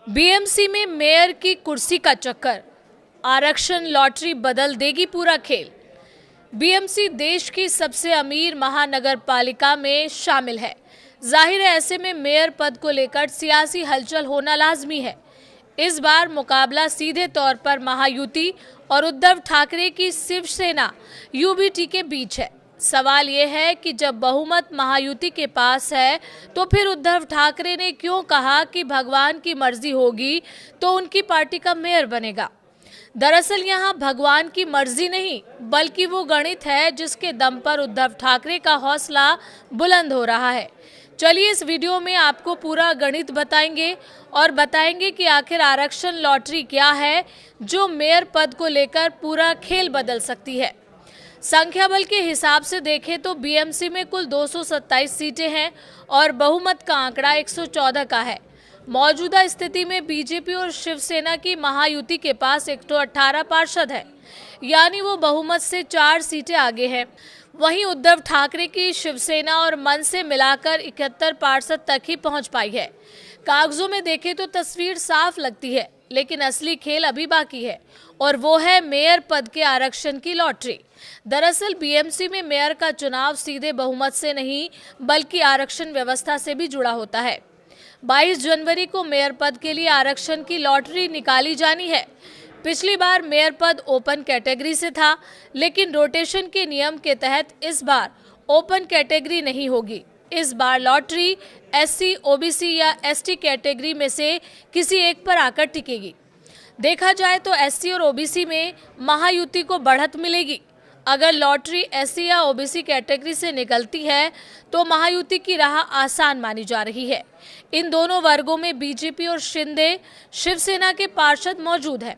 BMC में mayor की कुर्सी का चक्कर, आरक्षण लॉटरी बदल देगी पूरा खेल। बीएमसी देश की सबसे अमीर महानगर पालिका में शामिल है। जाहिर है ऐसे में मेयर पद को लेकर सियासी हलचल होना लाजमी है। इस बार मुकाबला सीधे तौर पर महायुति और उद्धव ठाकरे की शिवसेना यूबीटी के बीच है। सवाल ये है कि जब बहुमत महायुति के पास है तो फिर उद्धव ठाकरे ने क्यों कहा कि भगवान की मर्जी होगी तो उनकी पार्टी का मेयर बनेगा। दरअसल यहाँ भगवान की मर्जी नहीं बल्कि वो गणित है जिसके दम पर उद्धव ठाकरे का हौसला बुलंद हो रहा है। चलिए इस वीडियो में आपको पूरा गणित बताएंगे और बताएंगे कि आखिर आरक्षण लॉटरी क्या है जो मेयर पद को लेकर पूरा खेल बदल सकती है। संख्या बल के हिसाब से देखें तो बीएमसी में कुल 227 सीटें हैं और बहुमत का आंकड़ा 114 का है। मौजूदा स्थिति में बीजेपी और शिवसेना की महायुति के पास 118 पार्षद है, यानी वो बहुमत से 4 सीटें आगे हैं। वहीं उद्धव ठाकरे की शिवसेना और मन से मिलाकर 71 पार्षद तक ही पहुंच पाई है। कागजों में देखें तो तस्वीर साफ लगती है, लेकिन असली खेल अभी बाकी है और वो है मेयर पद के आरक्षण की लॉटरी। दरअसल बीएमसी में मेयर का चुनाव सीधे बहुमत से नहीं बल्कि आरक्षण व्यवस्था से भी जुड़ा होता है। 22 जनवरी को मेयर पद के लिए आरक्षण की लॉटरी निकाली जानी है। पिछली बार मेयर पद ओपन कैटेगरी से था, लेकिन रोटेशन के नियम के तहत इस बार ओपन कैटेगरी नहीं होगी। इस बार लॉटरी एससी, ओबीसी या एसटी कैटेगरी में से किसी एक पर आकर टिकेगी। देखा जाए तो एससी और ओबीसी में महायुति को बढ़त मिलेगी। अगर लॉटरी एससी या ओबीसी कैटेगरी से निकलती है तो महायुति की राह आसान मानी जा रही है। इन दोनों वर्गों में बीजेपी और शिंदे शिवसेना के पार्षद मौजूद हैं।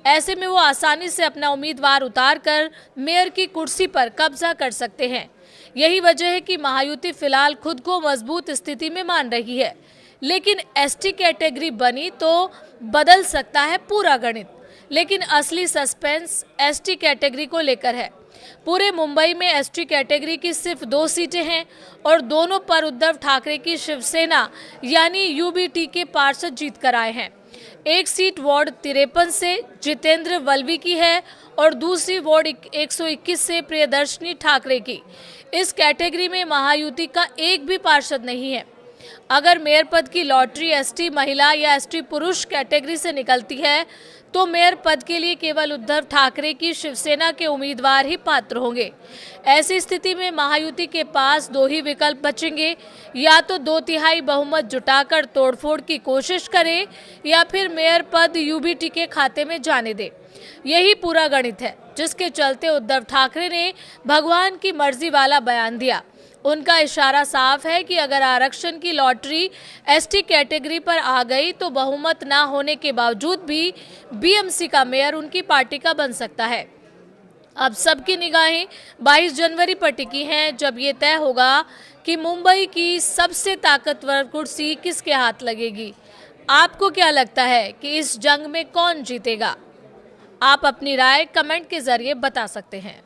ऐसे में वो आसानी से अपना उम्मीदवार उतार कर मेयर की कुर्सी पर कब्जा कर सकते हैं। यही वजह है कि महायुति फिलहाल खुद को मजबूत स्थिति में मान रही है, लेकिन एसटी कैटेगरी बनी तो बदल सकता है पूरा गणित। लेकिन असली सस्पेंस एसटी कैटेगरी को लेकर है। पूरे मुंबई में एसटी कैटेगरी की सिर्फ 2 सीटें हैं और दोनों पर उद्धव ठाकरे की शिवसेना यानी यूबीटी के पार्षद जीत कर आए हैं। एक सीट वार्ड 53 से जितेंद्र वल्वी की है और दूसरी वार्ड 121 से प्रियदर्शनी ठाकरे की। इस कैटेगरी में महायुति का एक भी पार्षद नहीं है। अगर मेयर पद की लॉटरी एसटी महिला या एसटी पुरुष कैटेगरी से निकलती है तो मेयर पद के लिए केवल उद्धव ठाकरे की शिवसेना के उम्मीदवार ही पात्र होंगे। ऐसी स्थिति में महायुति के पास 2 ही विकल्प बचेंगे, या तो 2/3 बहुमत जुटाकर तोड़फोड़ की कोशिश करे या फिर मेयर पद यूबीटी के खाते में जाने दे। यही पूरा गणित है जिसके चलते उद्धव ठाकरे ने भगवान की मर्जी वाला बयान दिया। उनका इशारा साफ है कि अगर आरक्षण की लॉटरी एसटी कैटेगरी पर आ गई तो बहुमत ना होने के बावजूद भी बीएमसी का मेयर उनकी पार्टी का बन सकता है। अब सबकी निगाहें 22 जनवरी पर टिकी हैं, जब ये तय होगा कि मुंबई की सबसे ताकतवर कुर्सी किसके हाथ लगेगी। आपको क्या लगता है कि इस जंग में कौन जीतेगा? आप अपनी राय कमेंट के जरिए बता सकते हैं।